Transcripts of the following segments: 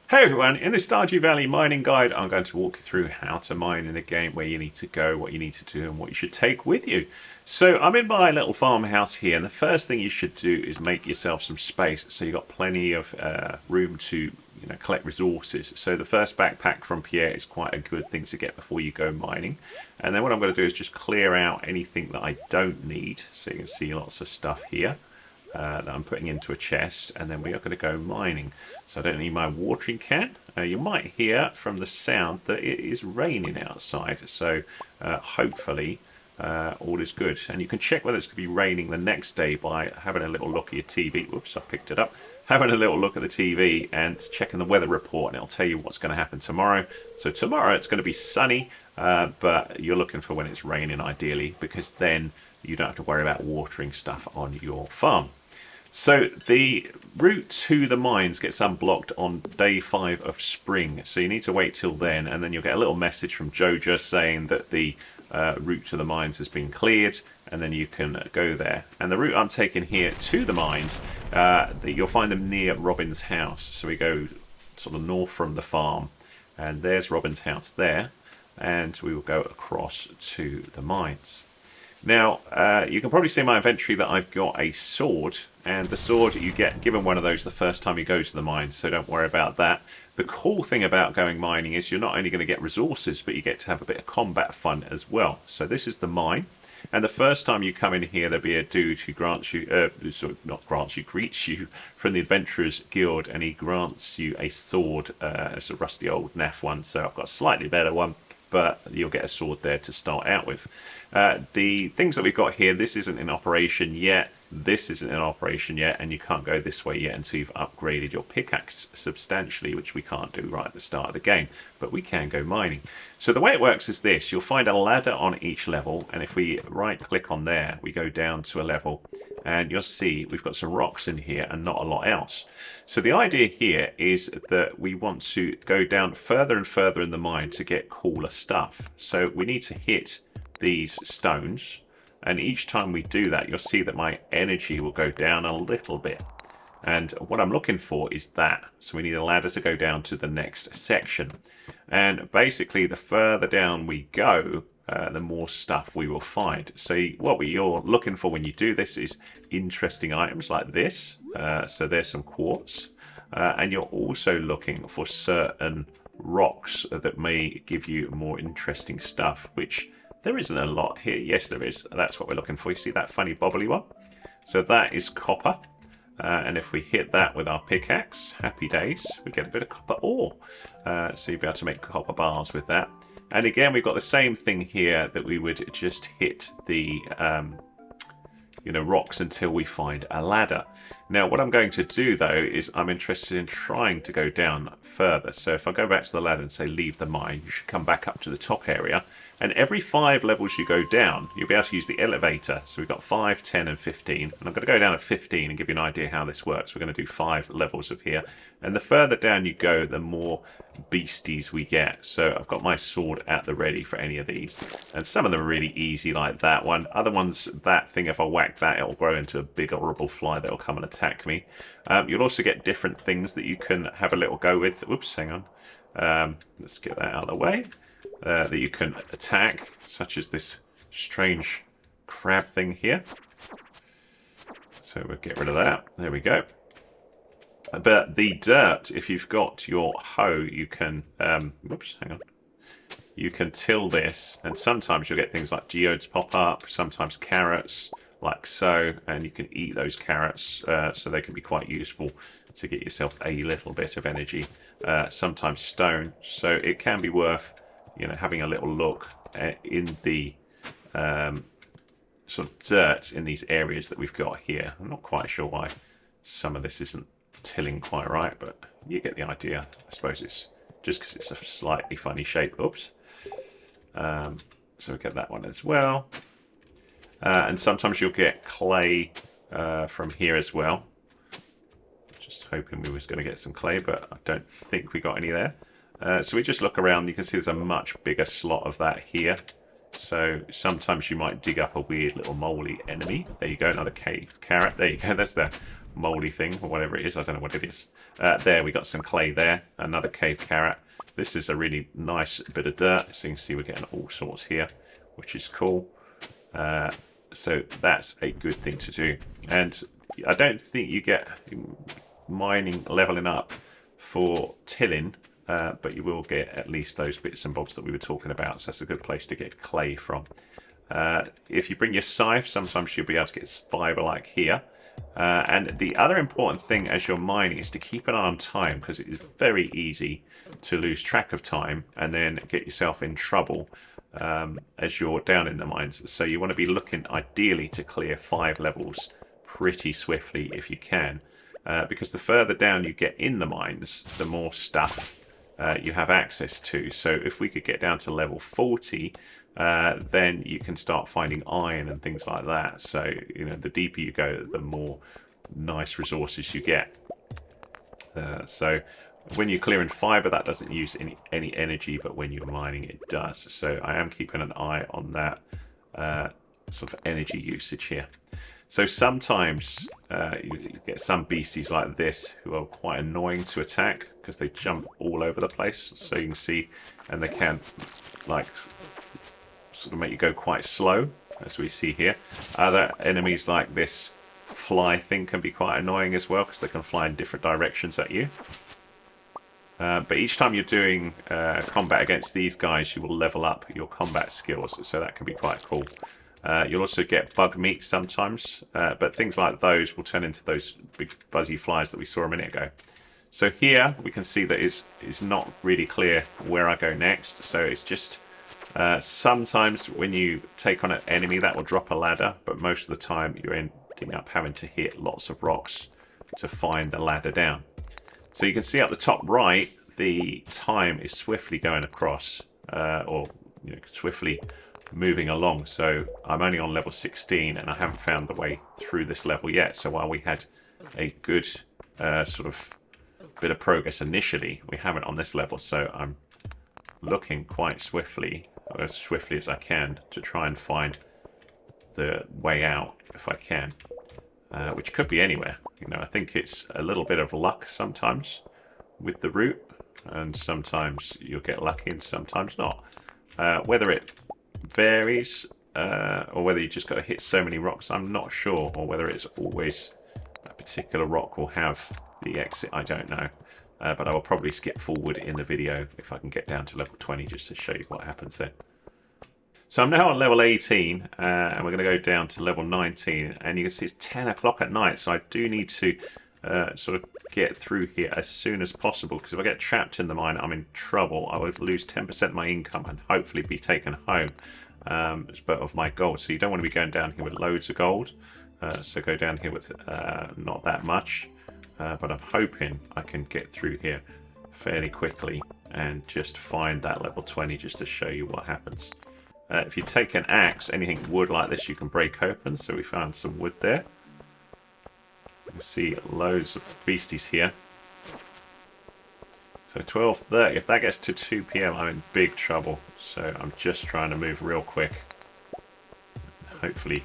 Hey everyone, in this Stardew Valley mining guide I'm going to walk you through how to mine in the game, where you need to go, what you need to do and what you should take with you. So I'm in my little farmhouse here, and the first thing you should do is make yourself some space so you've got plenty of room to collect resources. So the first backpack from Pierre is quite a good thing to get before you go mining. And then what I'm going to do is just clear out anything that I don't need. So you can see lots of stuff here. That I'm putting into a chest, and then we are going to go mining. So I don't need my watering can. You might hear from the sound that it is raining outside, so hopefully all is good. And you can check whether it's going to be raining the next day by having a little look at your TV. Whoops, I picked it up. Having a little look at the TV and checking the weather report, and it'll tell you what's going to happen tomorrow. So tomorrow it's going to be sunny, but you're looking for when it's raining ideally, because then you don't have to worry about watering stuff on your farm. So the route to the mines gets unblocked on day 5 of spring, so you need to wait till then, and then you'll get a little message from Joja saying that the route to the mines has been cleared, and then you can go there. And the route I'm taking here to the mines, you'll find them near Robin's house. So we go sort of north from the farm, and there's Robin's house there, and we will go across to the mines. Now, you can probably see in my inventory that I've got a sword, and the sword you get given one of those the first time you go to the mines, so don't worry about that. The cool thing about going mining is you're not only going to get resources, but you get to have a bit of combat fun as well. So this is the mine, and the first time you come in here there'll be a dude who grants you, greets you from the Adventurers Guild, and he grants you a sword. It's a rusty old naff one, so I've got a slightly better one, but you'll get a sword there to start out with. The things that we've got here, this isn't in operation yet, this isn't in operation yet, and you can't go this way yet until you've upgraded your pickaxe substantially, which we can't do right at the start of the game, but we can go mining. So the way it works is this: you'll find a ladder on each level, and if we right click on there, we go down to a level, and you'll see we've got some rocks in here and not a lot else. So the idea here is that we want to go down further and further in the mine to get cooler stuff. So we need to hit these stones, and each time we do that, you'll see that my energy will go down a little bit. And what I'm looking for is that. So we need a ladder to go down to the next section. And basically, the further down we go, the more stuff we will find. So what you're looking for when you do this is interesting items like this. So there's some quartz. And you're also looking for certain rocks that may give you more interesting stuff, which there isn't a lot here. Yes, there is. That's what we're looking for. You see that funny bobbly one? So that is copper. And if we hit that with our pickaxe, happy days, we get a bit of copper ore. So you'll be able to make copper bars with that. And again, we've got the same thing here, that we would just hit the rocks until we find a ladder. Now, what I'm going to do though is I'm interested in trying to go down further. So if I go back to the ladder and say leave the mine, you should come back up to the top area. And every 5 levels you go down, you'll be able to use the elevator. So we've got 5, 10 and 15. And I'm going to go down to 15 and give you an idea how this works. We're going to do 5 levels of here. And the further down you go, the more beasties we get. So I've got my sword at the ready for any of these. And some of them are really easy, like that one. Other ones, that thing, if I whack that, it'll grow into a big horrible fly that'll come and attack me. You'll also get different things that you can have a little go with. Oops, hang on. Let's get that out of the way. That you can attack, such as this strange crab thing here. So we'll get rid of that. There we go. But the dirt, if you've got your hoe, you can whoops, hang on. You can till this, and sometimes you'll get things like geodes pop up, sometimes carrots, like so, and you can eat those carrots, so they can be quite useful to get yourself a little bit of energy. Sometimes stone, so it can be worth having a little look in the sort of dirt in these areas that we've got here. I'm not quite sure why some of this isn't tilling quite right, but you get the idea. I suppose it's just because it's a slightly funny shape. Oops. So we get that one as well. And sometimes you'll get clay from here as well. Just hoping we was going to get some clay, but I don't think we got any there. So we just look around, you can see there's a much bigger slot of that here. So sometimes you might dig up a weird little moly enemy. There you go, another cave carrot. There you go, that's the mouldy thing or whatever it is. I don't know what it is. There, we got some clay there. Another cave carrot. This is a really nice bit of dirt. So you can see we're getting all sorts here, which is cool. So that's a good thing to do. And I don't think you get mining leveling up for tilling, but you will get at least those bits and bobs that we were talking about. So that's a good place to get clay from. If you bring your scythe, sometimes you'll be able to get fibre like here. And the other important thing as you're mining is to keep an eye on time, because it is very easy to lose track of time and then get yourself in trouble as you're down in the mines. So you want to be looking ideally to clear 5 levels pretty swiftly if you can, because the further down you get in the mines, the more stuff you have access to. So if we could get down to level 40, then you can start finding iron and things like that. So, you know, the deeper you go, the more nice resources you get. So when you're clearing fibre, that doesn't use any energy, but when you're mining, it does. So I am keeping an eye on that sort of energy usage here. So sometimes you get some beasties like this who are quite annoying to attack because they jump all over the place. So you can see, and they can like sort of make you go quite slow, as we see here. Other enemies like this fly thing can be quite annoying as well because they can fly in different directions at you. But each time you're doing combat against these guys, you will level up your combat skills, so that can be quite cool. You'll also get bug meat sometimes, but things like those will turn into those big fuzzy flies that we saw a minute ago. So here we can see that it's not really clear where I go next, so it's just sometimes when you take on an enemy that will drop a ladder, but most of the time you're ending up having to hit lots of rocks to find the ladder down. So you can see at the top right, the time is swiftly going across, or you know, swiftly moving along. So I'm only on level 16 and I haven't found the way through this level yet. So while we had a good sort of bit of progress initially, we haven't on this level. So I'm looking quite swiftly, as swiftly as I can, to try and find the way out if I can, which could be anywhere. You know, I think it's a little bit of luck sometimes with the route, and sometimes you'll get lucky and sometimes not. Whether it varies or whether you just got to hit so many rocks, I'm not sure, or whether it's always a particular rock will have the exit, I don't know. But I will probably skip forward in the video if I can get down to level 20 just to show you what happens then. So I'm now on level 18 and we're going to go down to level 19, and you can see it's 10 o'clock at night, so I do need to sort of get through here as soon as possible, because if I get trapped in the mine, I'm in trouble. I would lose 10% of my income and hopefully be taken home but of my gold. So you don't want to be going down here with loads of gold, so go down here with not that much, but I'm hoping I can get through here fairly quickly and just find that level 20 just to show you what happens. If you take an axe, anything wood like this you can break open, so we found some wood there. You can see loads of beasties here. So 12:30, if that gets to 2 PM I'm in big trouble, so I'm just trying to move real quick. Hopefully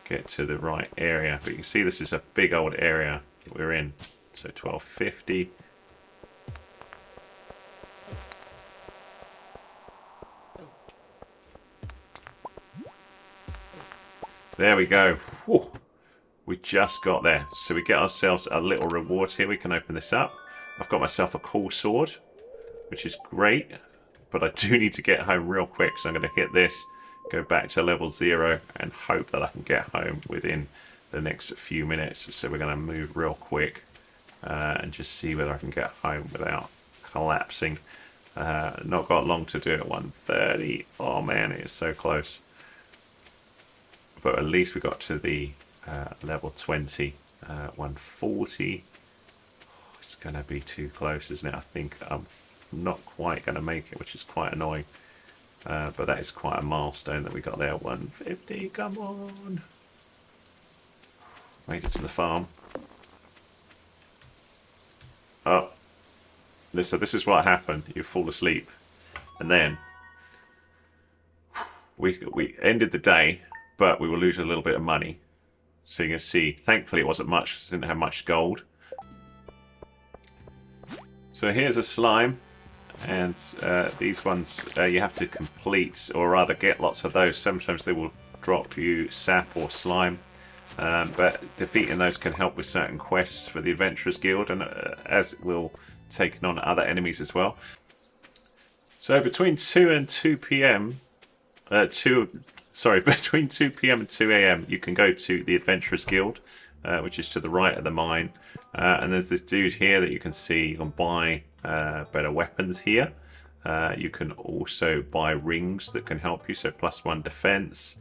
get to the right area, but you can see this is a big old area that we're in. So 12:50. There we go. Whew. We just got there. So we get ourselves a little reward here. We can open this up. I've got myself a cool sword, which is great. But I do need to get home real quick. So I'm going to hit this, go back to level 0, and hope that I can get home within the next few minutes. So we're going to move real quick and just see whether I can get home without collapsing. Not got long to do at 1:30. Oh man, it is so close. But at least we got to the level 20, 140. Oh, it's going to be too close, isn't it? I think I'm not quite going to make it, which is quite annoying. But that is quite a milestone that we got there. 150, come on. Made it to the farm. Oh, so this is what happened. You fall asleep. And then we ended the day, but we will lose a little bit of money. So you can see, thankfully it wasn't much, it didn't have much gold. So here's a slime, and these ones you have to complete, or rather get lots of those. Sometimes they will drop you sap or slime, but defeating those can help with certain quests for the Adventurers Guild, and as it will taking on other enemies as well. So between 2 and 2 p.m. Between 2 p.m. and 2 a.m. you can go to the Adventurers Guild, which is to the right of the mine. And there's this dude here that you can see. You can buy better weapons here. You can also buy rings that can help you. So +1 defense,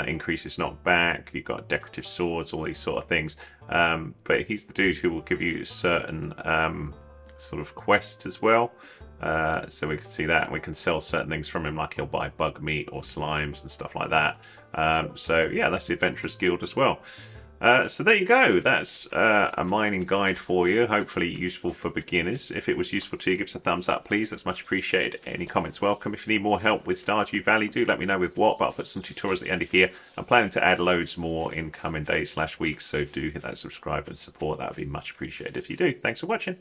increases knockback. You've got decorative swords, all these sort of things. But he's the dude who will give you certain sort of quests as well. So we can see that, and we can sell certain things from him, like he'll buy bug meat or slimes and stuff like that. So yeah, that's the Adventurers Guild as well. So there you go. That's a mining guide for you. Hopefully useful for beginners. If it was useful to you, give us a thumbs up, please. That's much appreciated. Any comments welcome. If you need more help with Stardew Valley, do let me know with what, but I'll put some tutorials at the end of here. I'm planning to add loads more in coming days/weeks, so do hit that subscribe and support. That would be much appreciated if you do. Thanks for watching.